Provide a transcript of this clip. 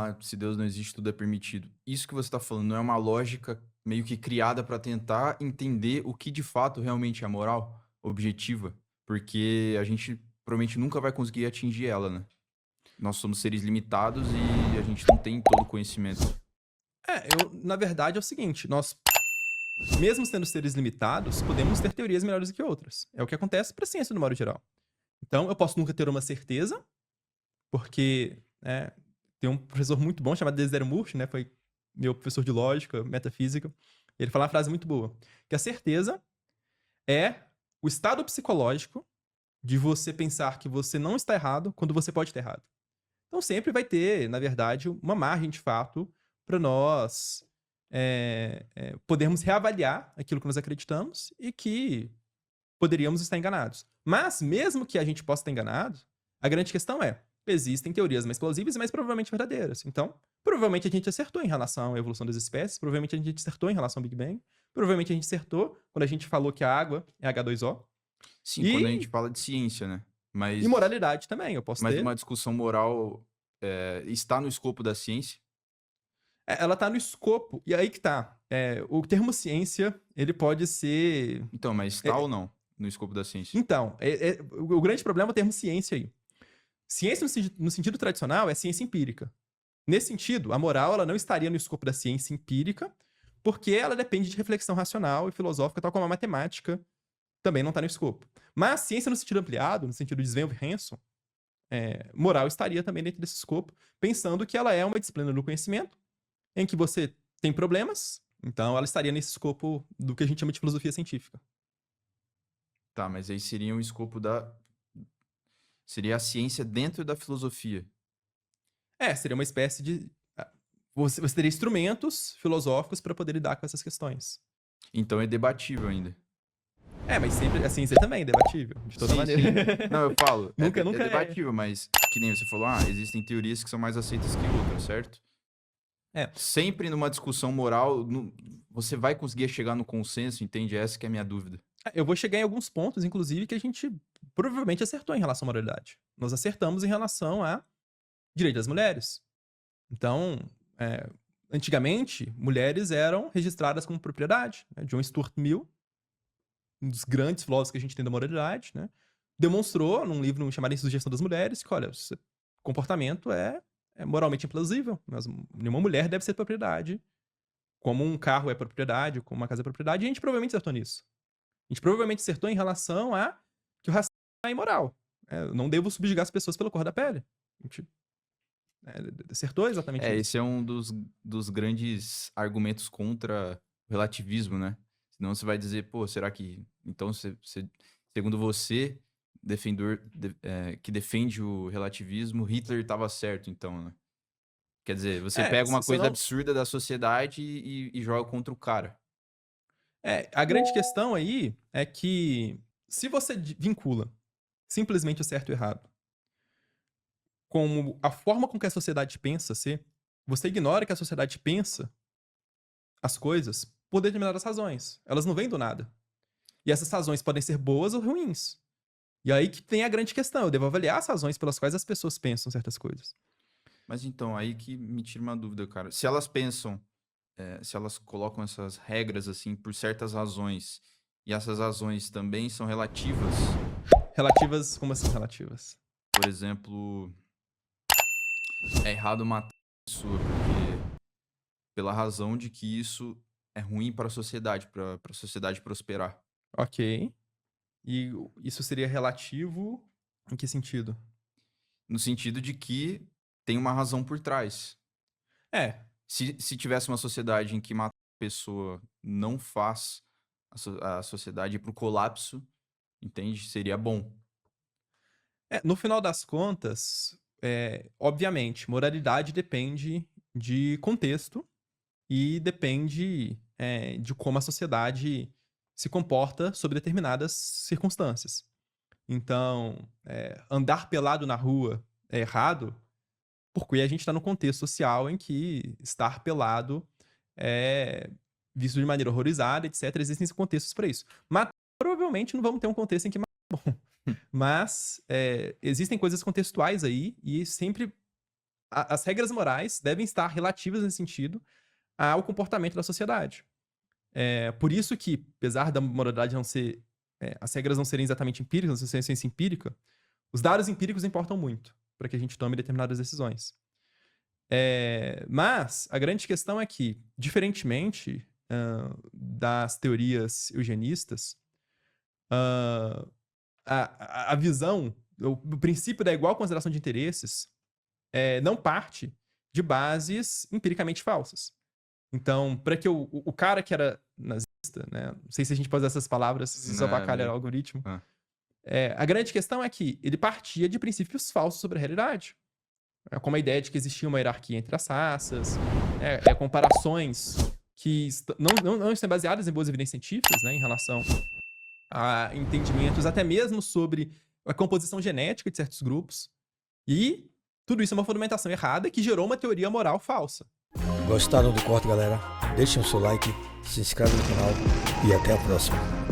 lá, se Deus não existe, tudo é permitido. Isso que você tá falando não é uma lógica meio que criada pra tentar entender o que de fato realmente é a moral objetiva? Porque a gente provavelmente nunca vai conseguir atingir ela, né? Nós somos seres limitados e a gente não tem todo o conhecimento. Na verdade, é o seguinte, nós, mesmo sendo seres limitados, podemos ter teorias melhores do que outras. É o que acontece pra ciência no modo geral. Então, eu posso nunca ter uma certeza, porque, tem um professor muito bom chamado Desidério Murch, né, foi meu professor de lógica, metafísica, ele fala uma frase muito boa, que a certeza é o estado psicológico de você pensar que você não está errado quando você pode estar errado. Então sempre vai ter, na verdade, uma margem de fato para nós podermos reavaliar aquilo que nós acreditamos e que poderíamos estar enganados. Mas mesmo que a gente possa estar enganado, a grande questão é, existem teorias mais plausíveis e mais provavelmente verdadeiras. Então, provavelmente a gente acertou em relação à evolução das espécies, provavelmente a gente acertou em relação ao Big Bang, provavelmente a gente acertou quando a gente falou que a água é H2O. Sim, quando a gente E fala de ciência, né? Mas, moralidade também, eu posso mas ter. uma discussão moral está no escopo da ciência? Ela tá no escopo, e aí que tá. O termo ciência, ele pode ser. Então, mas está é, ou não no escopo da ciência? então, o grande problema é o termo ciência aí. Ciência no sentido tradicional é ciência empírica. Nesse sentido, a moral ela não estaria no escopo da ciência empírica, porque ela depende de reflexão racional e filosófica, tal como a matemática também não está no escopo. Mas ciência no sentido ampliado, no sentido de Sven Hanson, moral estaria também dentro desse escopo, pensando que ela é uma disciplina do conhecimento em que você tem problemas, então ela estaria nesse escopo do que a gente chama de filosofia científica. Tá, mas aí seria um escopo da. Seria a ciência dentro da filosofia. Seria uma espécie de. Você teria instrumentos filosóficos para poder lidar com essas questões. Então é debatível ainda. Mas sempre a ciência também é debatível, de toda Sim, maneira. sim. Não, eu falo, é, Nunca, é nunca é. debatível, mas que nem você falou, existem teorias que são mais aceitas que outras, certo? É, Sempre numa discussão moral, você vai conseguir chegar no consenso, entende? Essa que é a minha dúvida. eu vou chegar em alguns pontos, inclusive, que a gente provavelmente acertou em relação à moralidade. Nós acertamos em relação a direito das mulheres. Então, é, antigamente, mulheres eram registradas como propriedade. Né? John Stuart Mill, um dos grandes filósofos que a gente tem da moralidade, né? Demonstrou num livro chamado Sugestão das Mulheres que, olha, esse comportamento é moralmente implausível. Mas nenhuma mulher deve ser propriedade, como um carro é propriedade, como uma casa é propriedade, e a gente provavelmente acertou nisso. A gente provavelmente acertou em relação a que o racismo é imoral. Eu não devo subjugar as pessoas pela cor da pele. A gente acertou exatamente É, nisso. esse é um dos grandes argumentos contra o relativismo, né? Senão você vai dizer, pô, será que. Então, segundo você, que defende o relativismo, Hitler estava certo, então, né? Quer dizer, você pega uma Se eu coisa não, absurda da sociedade e joga contra o cara. a grande questão aí é que se você vincula simplesmente o certo e o errado como a forma com que a sociedade pensa ser, você ignora que a sociedade pensa as coisas por determinadas razões. Elas não vêm do nada. E essas razões podem ser boas ou ruins. E aí que tem a grande questão. Eu devo avaliar as razões pelas quais as pessoas pensam certas coisas. Mas então, aí que me tira uma dúvida, cara. Se elas pensam, se elas colocam essas regras assim por certas razões, e essas razões também são relativas, Relativas, como assim relativas? por exemplo, é errado matar uma pessoa porque pela razão de que isso é ruim para a sociedade, para a sociedade prosperar. Ok. E isso seria relativo em que sentido? No sentido de que tem uma razão por trás. É, Se tivesse uma sociedade em que matar uma pessoa não faz a sociedade ir pro colapso, entende? Seria bom. no final das contas, obviamente, moralidade depende de contexto e depende de como a sociedade se comporta sob determinadas circunstâncias. Então, andar pelado na rua é errado porque a gente está num contexto social em que estar pelado é visto de maneira horrorizada, etc. Existem contextos para isso. Mas provavelmente não vamos ter um contexto em que mas existem coisas contextuais aí e sempre as regras morais devem estar relativas nesse sentido ao comportamento da sociedade. Por isso que, apesar da moralidade não ser... as regras não serem exatamente empíricas, não serem ciência empírica, os dados empíricos importam muito para que a gente tome determinadas decisões. Mas a grande questão é que, diferentemente das teorias eugenistas, a visão, o princípio da igual consideração de interesses não parte de bases empiricamente falsas. Então, para que o cara que era nazista, né? Não sei se a gente pode usar essas palavras, se isso avacalha o algoritmo. A grande questão é que ele partia de princípios falsos sobre a realidade. Como a ideia de que existia uma hierarquia entre as raças, comparações que não estão baseadas em boas evidências científicas, né, em relação a entendimentos até mesmo sobre a composição genética de certos grupos. E tudo isso é uma fundamentação errada que gerou uma teoria moral falsa. Gostaram do corte, galera? Deixem o seu like, se inscreve no canal e até a próxima.